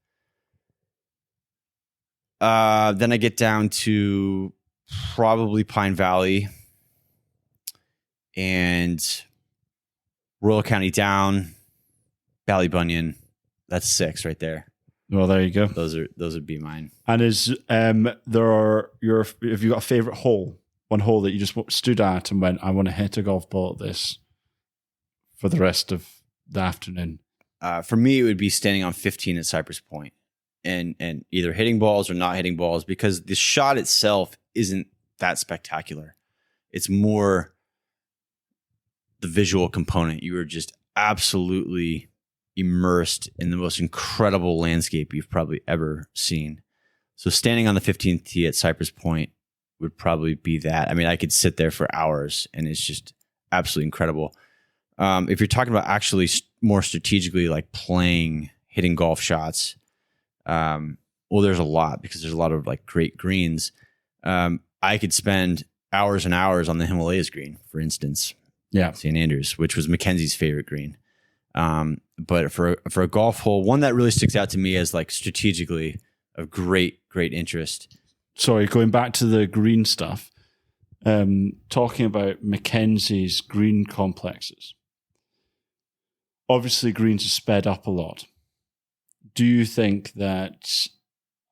Then I get down to probably Pine Valley and Royal County Down, Ballybunion. That's 6 right there. Well, there you go. Those would be mine. And have you got a favorite hole? One hole that you just stood at and went, I want to hit a golf ball at this for the rest of the afternoon. For me, it would be standing on 15 at Cypress Point and either hitting balls or not hitting balls, because the shot itself isn't that spectacular. It's more the visual component. You are just absolutely immersed in the most incredible landscape you've probably ever seen. So standing on the 15th tee at Cypress Point would probably be that. I mean, I could sit there for hours and it's just absolutely incredible. If you're talking about actually more strategically, like hitting golf shots, well, there's a lot, because there's a lot of like great greens. I could spend hours and hours on the Himalayas green, for instance. Yeah. St. Andrews, which was Mackenzie's favorite green. But for a golf hole, one that really sticks out to me as like strategically of great interest. Sorry, going back to the green stuff, talking about Mackenzie's green complexes. Obviously, greens are sped up a lot. Do you think that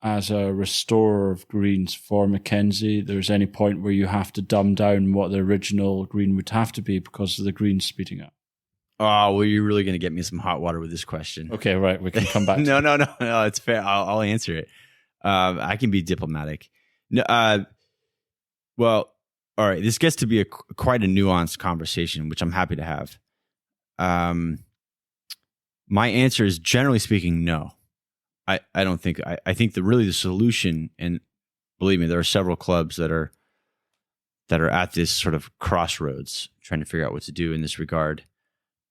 as a restorer of greens for Mackenzie, there's any point where you have to dumb down what the original green would have to be because of the green speeding up? Oh, well, you're really going to get me some hot water with this question. Okay, right. We can come back. No, it's fair. I'll answer it. I can be diplomatic. No, well, all right. This gets to be quite a nuanced conversation, which I'm happy to have. My answer is, generally speaking, no. I don't think. I think that really the solution, and believe me, there are several clubs that are at this sort of crossroads trying to figure out what to do in this regard.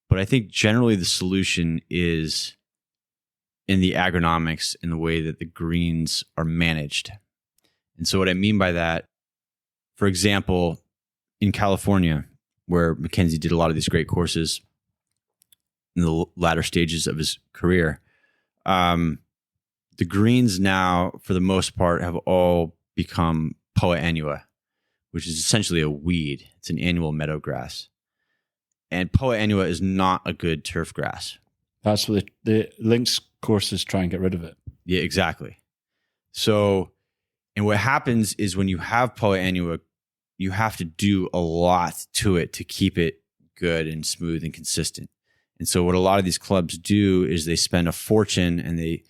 But I think generally the solution is in the agronomics, in the way that the greens are managed. And so what I mean by that, for example, in California, where MacKenzie did a lot of these great courses in the latter stages of his career, the greens now, for the most part, have all become Poa annua, which is essentially a weed. It's an annual meadow grass. And Poa annua is not a good turf grass. That's what the links courses try and get rid of it. Yeah, exactly. So, and what happens is when you have Poa annua, you have to do a lot to it to keep it good and smooth and consistent. And so what a lot of these clubs do is they spend a fortune, and they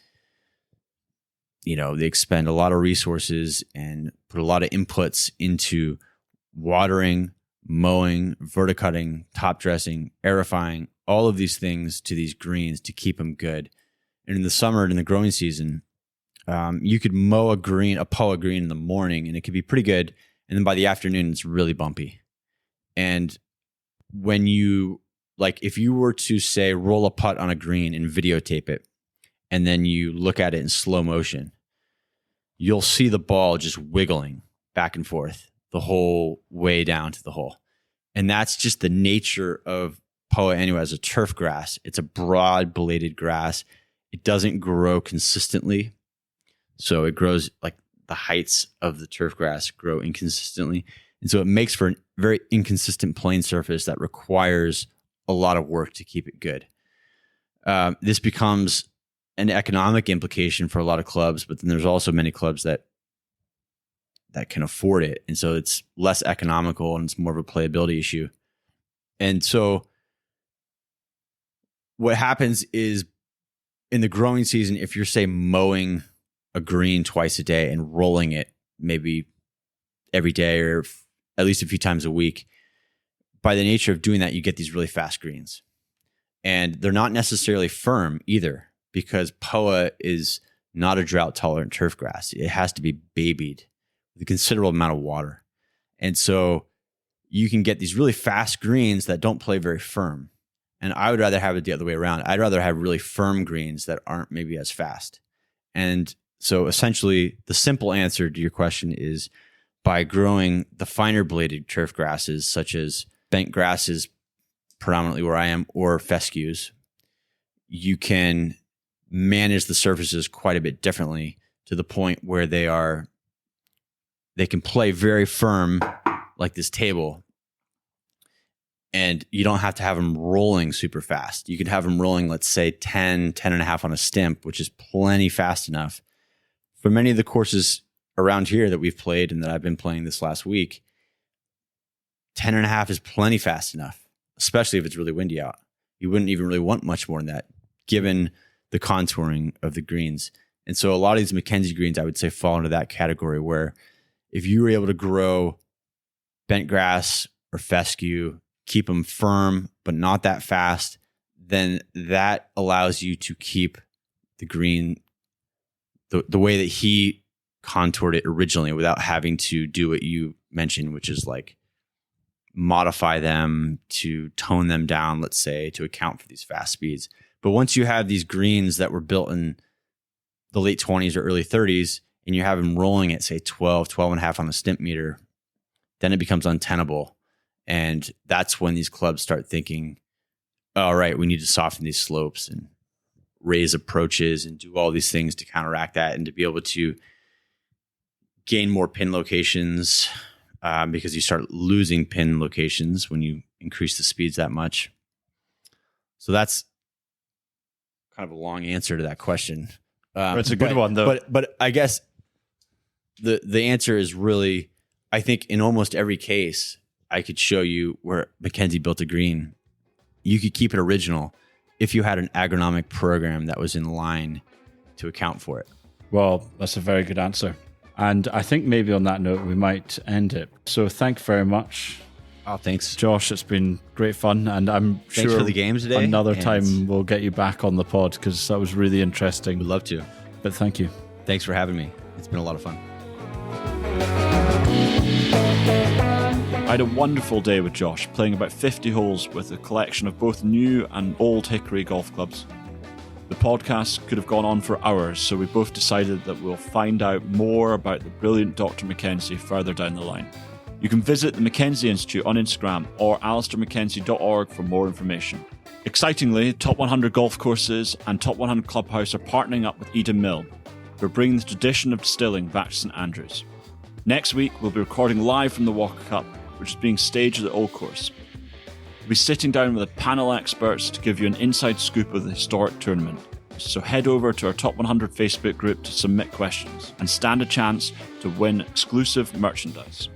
expend a lot of resources and put a lot of inputs into watering, mowing, verticutting, top dressing, aerifying, all of these things to these greens to keep them good. And in the summer, in the growing season, you could mow a Poa green in the morning, and it could be pretty good. And then by the afternoon, it's really bumpy. And when if you were to say roll a putt on a green and videotape it, and then you look at it in slow motion, you'll see the ball just wiggling back and forth the whole way down to the hole. And that's just the nature of Poa annua as a turf grass. It's a broad bladed grass. It doesn't grow consistently. So it grows like the heights of the turf grass grow inconsistently. And so it makes for a very inconsistent playing surface that requires a lot of work to keep it good. This becomes an economic implication for a lot of clubs, but then there's also many clubs that can afford it. And so it's less economical, and it's more of a playability issue. And so what happens is, in the growing season, if you're, say, mowing a green twice a day and rolling it maybe every day or at least a few times a week, by the nature of doing that, you get these really fast greens. And they're not necessarily firm either, because Poa is not a drought-tolerant turf grass. It has to be babied with a considerable amount of water. And so you can get these really fast greens that don't play very firm. And I would rather have it the other way around. I'd rather have really firm greens that aren't maybe as fast. And so essentially, the simple answer to your question is by growing the finer bladed turf grasses, such as bent grasses, predominantly where I am, or fescues, you can manage the surfaces quite a bit differently to the point where they can play very firm like this table. And you don't have to have them rolling super fast. You can have them rolling, let's say 10 and a half on a stimp, which is plenty fast enough. For many of the courses around here that we've played and that I've been playing this last week, 10 and a half is plenty fast enough, especially if it's really windy out. You wouldn't even really want much more than that, given the contouring of the greens. And so a lot of these MacKenzie greens, I would say, fall into that category where if you were able to grow bent grass or fescue, keep them firm, but not that fast, then that allows you to keep the green the way that he contoured it originally without having to do what you mentioned, which is like modify them to tone them down, let's say, to account for these fast speeds. But once you have these greens that were built in the late 20s or early 30s, and you have them rolling at, say, 12 and a half on a stimp meter, then it becomes untenable. And that's when these clubs start thinking, all right, we need to soften these slopes and raise approaches and do all these things to counteract that and to be able to gain more pin locations because you start losing pin locations when you increase the speeds that much. So that's kind of a long answer to that question. It's a good one, though. But I guess the answer is really, I think in almost every case, I could show you where MacKenzie built a green. You could keep it original if you had an agronomic program that was in line to account for it. Well, that's a very good answer. And I think maybe on that note, we might end it. So thank you very much. Oh, thanks, Josh. It's been great fun. And I'm thanks sure for the games today. Another time we'll get you back on the pod because that was really interesting. We'd love to. But thank you. Thanks for having me. It's been a lot of fun. I had a wonderful day with Josh, playing about 50 holes with a collection of both new and old hickory golf clubs. The podcast could have gone on for hours, so we both decided that we'll find out more about the brilliant Dr. MacKenzie further down the line. You can visit the MacKenzie Institute on Instagram or alistermackenzie.org for more information. Excitingly, Top 100 Golf Courses and Top 100 Clubhouse are partnering up with Eden Mill. We're bringing the tradition of distilling back to St Andrews. Next week, we'll be recording live from the Walker Cup, which is being staged at the Old Course. We'll be sitting down with a panel of experts to give you an inside scoop of the historic tournament. So head over to our Top 100 Facebook group to submit questions and stand a chance to win exclusive merchandise.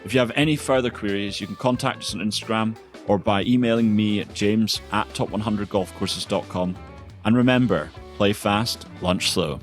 If you have any further queries, you can contact us on Instagram or by emailing me at james@top100golfcourses.com. And remember, play fast, lunch slow.